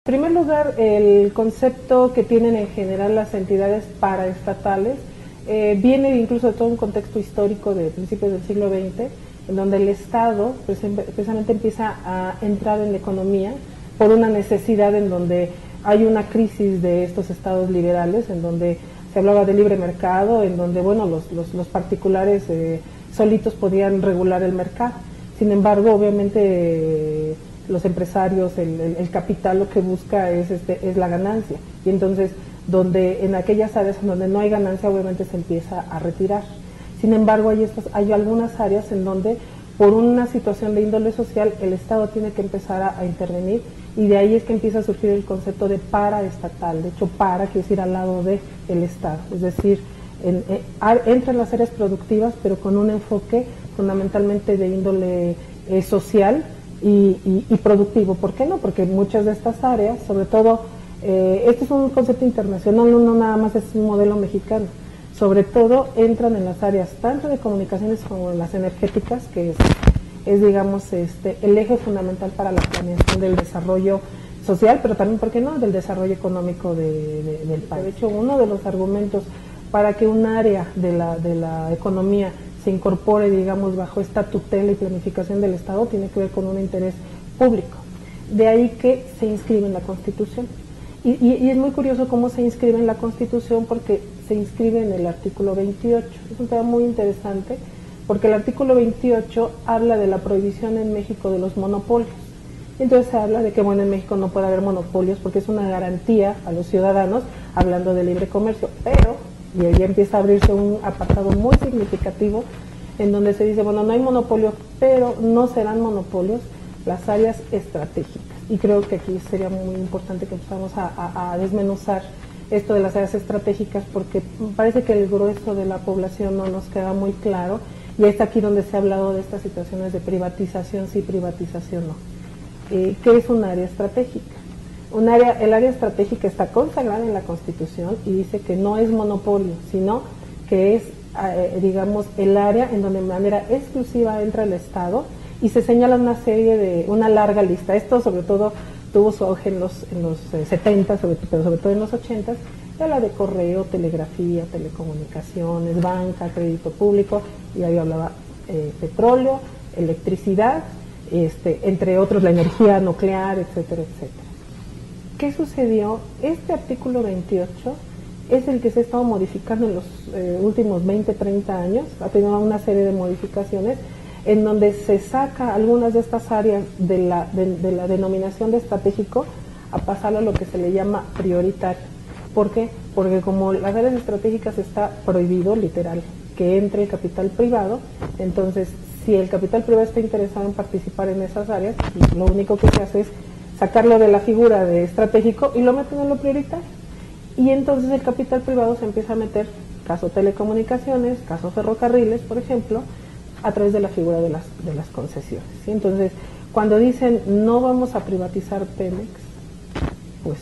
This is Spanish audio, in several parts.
En primer lugar, el concepto que tienen en general las entidades paraestatales viene incluso de todo un contexto histórico de principios del siglo XX, en donde el Estado precisamente empieza a entrar en la economía por una necesidad en donde hay una crisis de estos estados liberales, en donde se hablaba de libre mercado, en donde bueno los particulares solitos podían regular el mercado. Sin embargo, obviamente los empresarios, el capital lo que busca es la ganancia, y entonces donde en aquellas áreas en donde no hay ganancia obviamente se empieza a retirar. Sin embargo, hay algunas áreas en donde por una situación de índole social el Estado tiene que empezar a intervenir, y de ahí es que empieza a surgir el concepto de paraestatal. De hecho, para quiere decir al lado del Estado, es decir, entra en las áreas productivas pero con un enfoque fundamentalmente de índole social y productivo. ¿Por qué no? Porque muchas de estas áreas, sobre todo, este es un concepto internacional, no nada más es un modelo mexicano, sobre todo entran en las áreas tanto de comunicaciones como en las energéticas, que es digamos el eje fundamental para la planeación del desarrollo social, pero también, ¿por qué no?, del desarrollo económico del país. De hecho, uno de los argumentos para que un área de la economía se incorpore, digamos, bajo esta tutela y planificación del Estado tiene que ver con un interés público. De ahí que se inscribe en la Constitución. Y es muy curioso cómo se inscribe en la Constitución, porque se inscribe en el artículo 28. Es un tema muy interesante, porque el artículo 28 habla de la prohibición en México de los monopolios. Entonces se habla de que, bueno, en México no puede haber monopolios porque es una garantía a los ciudadanos, hablando de libre comercio, pero, y ahí empieza a abrirse un apartado muy significativo en donde se dice, bueno, no hay monopolios, pero no serán monopolios las áreas estratégicas. Y creo que aquí sería muy importante que empezamos a desmenuzar esto de las áreas estratégicas, porque parece que el grueso de la población no nos queda muy claro, y es aquí donde se ha hablado de estas situaciones de privatización sí, privatización no. ¿Qué es un área estratégica? El área estratégica está consagrada en la Constitución y dice que no es monopolio, sino que es, digamos, el área en donde de manera exclusiva entra el Estado, y se señala una larga lista. Esto sobre todo tuvo su auge en los 70, pero sobre todo en los 80, ya la de correo, telegrafía, telecomunicaciones, banca, crédito público, y ahí hablaba petróleo, electricidad, entre otros la energía nuclear, etcétera, etcétera. ¿Qué sucedió? Este artículo 28 es el que se ha estado modificando en los últimos 20, 30 años, ha tenido una serie de modificaciones, en donde se saca algunas de estas áreas de la denominación de estratégico a pasarlo a lo que se le llama prioritario. ¿Por qué? Porque como las áreas estratégicas está prohibido, literal, que entre el capital privado, entonces si el capital privado está interesado en participar en esas áreas, lo único que se hace es sacarlo de la figura de estratégico y lo meten en lo prioritario. Y entonces el capital privado se empieza a meter, caso telecomunicaciones, caso ferrocarriles, por ejemplo, a través de la figura de las concesiones, ¿sí? Entonces, cuando dicen no vamos a privatizar Pemex, pues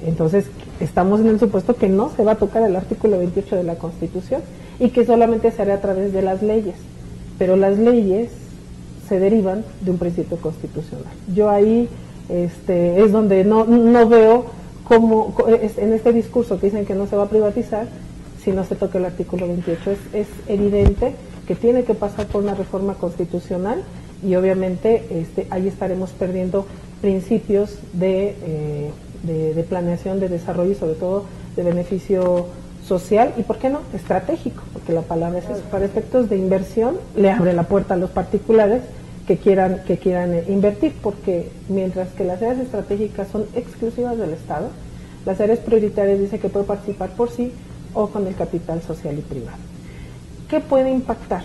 entonces estamos en el supuesto que no se va a tocar el artículo 28 de la Constitución y que solamente se hará a través de las leyes, pero las leyes se derivan de un principio constitucional. Yo ahí es donde no veo cómo en este discurso que dicen que no se va a privatizar si no se toca el artículo 28. Es evidente que tiene que pasar por una reforma constitucional, y obviamente ahí estaremos perdiendo principios de planeación, de desarrollo y sobre todo de beneficio social y, ¿por qué no?, estratégico, porque la palabra es eso. Para efectos de inversión le abre la puerta a los particulares que quieran invertir, porque mientras que las áreas estratégicas son exclusivas del Estado, las áreas prioritarias dice que puede participar por sí o con el capital social y privado. ¿Qué puede impactar?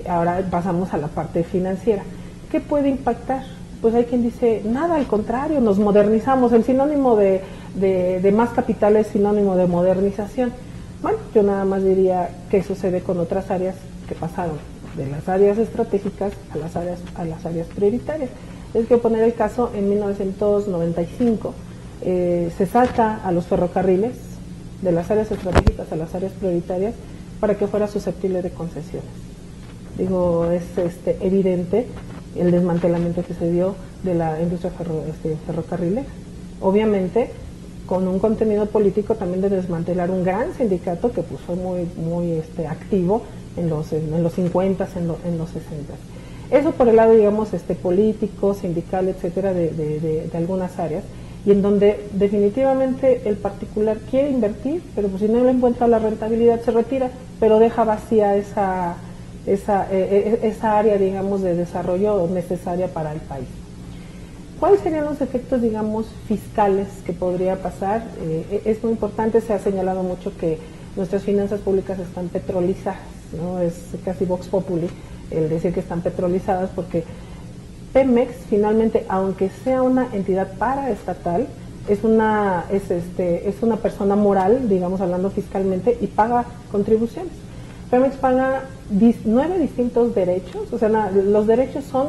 Ahora pasamos a la parte financiera. ¿Qué puede impactar? Pues hay quien dice, nada, al contrario, nos modernizamos. El sinónimo de más capital es sinónimo de modernización. Bueno, yo nada más diría qué sucede con otras áreas que pasaron de las áreas estratégicas a las áreas prioritarias. Es que poner el caso, en 1995 se saca a los ferrocarriles de las áreas estratégicas a las áreas prioritarias para que fuera susceptible de concesiones. Digo, es evidente el desmantelamiento que se dio de la industria ferrocarrilera. obviamente con un contenido político también de desmantelar un gran sindicato que pues, fue muy activo en los 50, en los 60. Eso por el lado, digamos, político, sindical, etcétera, de algunas áreas, y en donde definitivamente el particular quiere invertir, pero pues si no le encuentra la rentabilidad se retira, pero deja vacía esa área, digamos, de desarrollo necesaria para el país. ¿Cuáles serían los efectos, digamos, fiscales que podría pasar? Es muy importante, se ha señalado mucho que nuestras finanzas públicas están petrolizadas, ¿no? Es casi vox populi el decir que están petrolizadas, porque Pemex finalmente, aunque sea una entidad paraestatal, es una persona moral, digamos, hablando fiscalmente, y paga contribuciones. Pemex paga 9 distintos derechos, o sea, los derechos son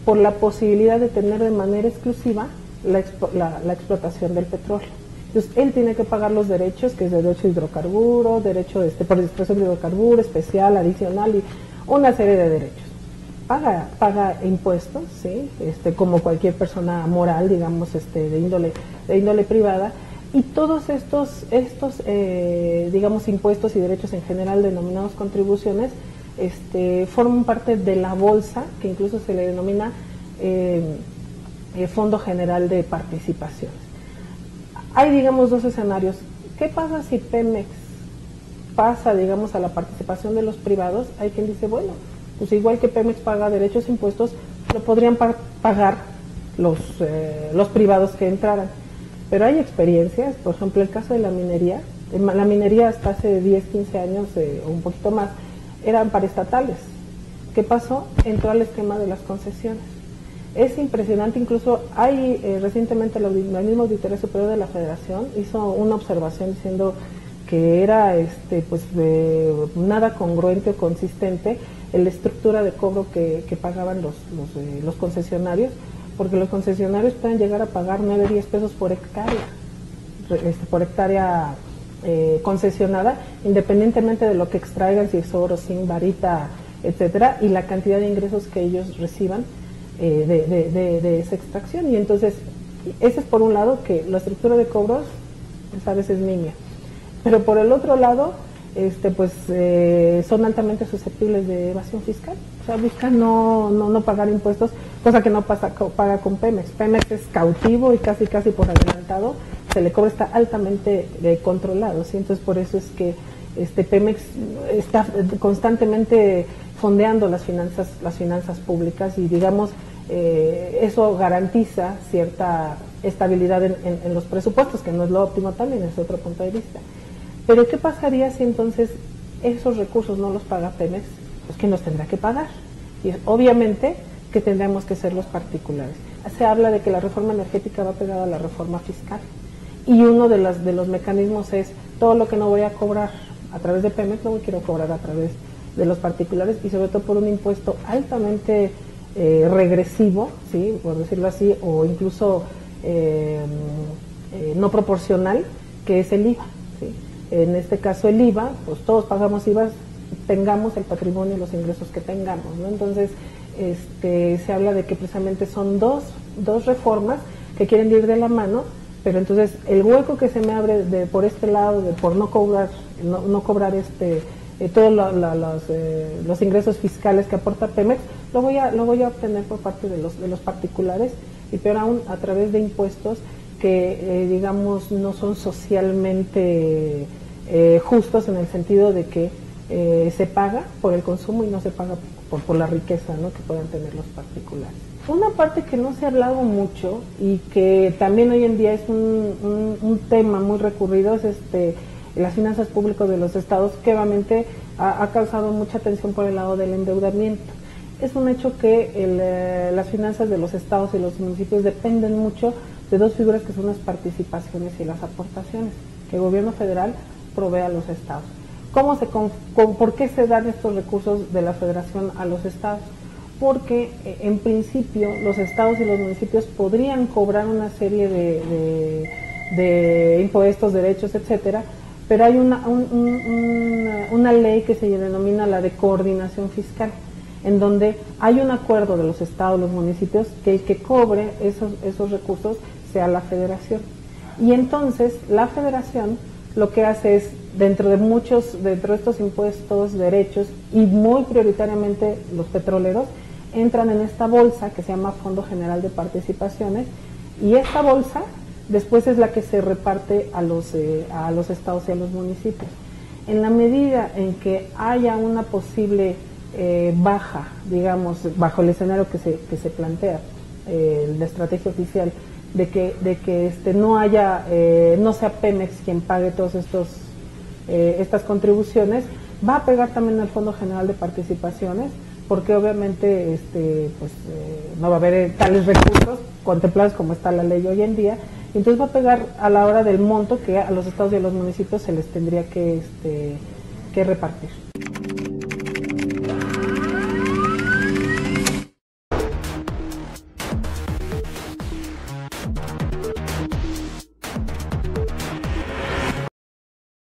por la posibilidad de tener de manera exclusiva la explotación del petróleo. Entonces, él tiene que pagar los derechos, que es derecho de hidrocarburo, derecho por extracción de hidrocarburo, especial, adicional, y una serie de derechos. Paga impuestos, ¿sí? Como cualquier persona moral, digamos, de índole privada, y todos estos digamos, impuestos y derechos en general denominados contribuciones, forman parte de la bolsa, que incluso se le denomina Fondo General de Participaciones. Hay, digamos, dos escenarios. ¿Qué pasa si Pemex pasa, digamos, a la participación de los privados? Hay quien dice, bueno, pues igual que Pemex paga derechos e impuestos, lo podrían pagar los privados que entraran. Pero hay experiencias, por ejemplo, el caso de la minería. La minería hasta hace 10, 15 años o un poquito más, eran paraestatales. ¿Qué pasó? Entró al esquema de las concesiones. Es impresionante, incluso hay recientemente la misma Auditoría Superior de la Federación hizo una observación diciendo que era nada congruente o consistente en la estructura de cobro que pagaban los concesionarios, porque los concesionarios pueden llegar a pagar 9, 10 pesos por hectárea, concesionada, independientemente de lo que extraigan, si es oro, zinc, varita, etcétera, y la cantidad de ingresos que ellos reciban de esa extracción. Y entonces, ese es por un lado, que la estructura de cobros pues, a veces es nimia, pero por el otro lado, son altamente susceptibles de evasión fiscal. O sea, buscan no pagar impuestos, cosa que no paga con Pemex. Pemex es cautivo y casi por adelantado se le cobra, está altamente controlado, ¿sí? Entonces por eso es que Pemex está constantemente fondeando las finanzas públicas, y digamos eso garantiza cierta estabilidad en los presupuestos, que no es lo óptimo también, es otro punto de vista. Pero ¿qué pasaría si entonces esos recursos no los paga Pemex? Pues ¿quién los tendrá que pagar? Y obviamente que tendremos que ser los particulares. Se habla de que la reforma energética va pegada a la reforma fiscal, y uno de los mecanismos es todo lo que no voy a cobrar a través de Pemex lo quiero cobrar a través de los particulares, y sobre todo por un impuesto altamente regresivo, ¿sí? Por decirlo así, o incluso no proporcional, que es el IVA, ¿sí? En este caso el IVA, pues todos pagamos IVA, tengamos el patrimonio y los ingresos que tengamos, ¿no? Entonces se habla de que precisamente son dos reformas que quieren ir de la mano, pero entonces el hueco que se me abre por este lado, por no cobrar todos los ingresos fiscales que aporta Pemex, lo voy a obtener por parte de los particulares, y peor aún a través de impuestos que digamos no son socialmente justos, en el sentido de que se paga por el consumo y no se paga por la riqueza, ¿no?, que puedan tener los particulares. Una parte que no se ha hablado mucho y que también hoy en día es un tema muy recurrido es las finanzas públicas de los estados, que obviamente ha causado mucha atención por el lado del endeudamiento. Es un hecho que las finanzas de los estados y los municipios dependen mucho de dos figuras, que son las participaciones y las aportaciones, que el gobierno federal provee a los estados. ¿Por qué se dan estos recursos de la federación a los estados? Porque en principio los estados y los municipios podrían cobrar una serie de impuestos, derechos, etcétera, pero hay una ley que se denomina la de coordinación fiscal, en donde hay un acuerdo de los estados, los municipios, que el que cobre esos recursos sea la federación. Y entonces la federación lo que hace es, dentro de estos impuestos, derechos, y muy prioritariamente los petroleros, entran en esta bolsa que se llama Fondo General de Participaciones, y esta bolsa después es la que se reparte a los estados y a los municipios. En la medida en que haya una posible baja, digamos, bajo el escenario que se plantea, la estrategia oficial, de que no sea Pemex quien pague todos estas contribuciones, va a pegar también al Fondo General de Participaciones, porque obviamente no va a haber tales recursos contemplados como está la ley hoy en día, y entonces va a pegar a la hora del monto que a los estados y a los municipios se les tendría que repartir.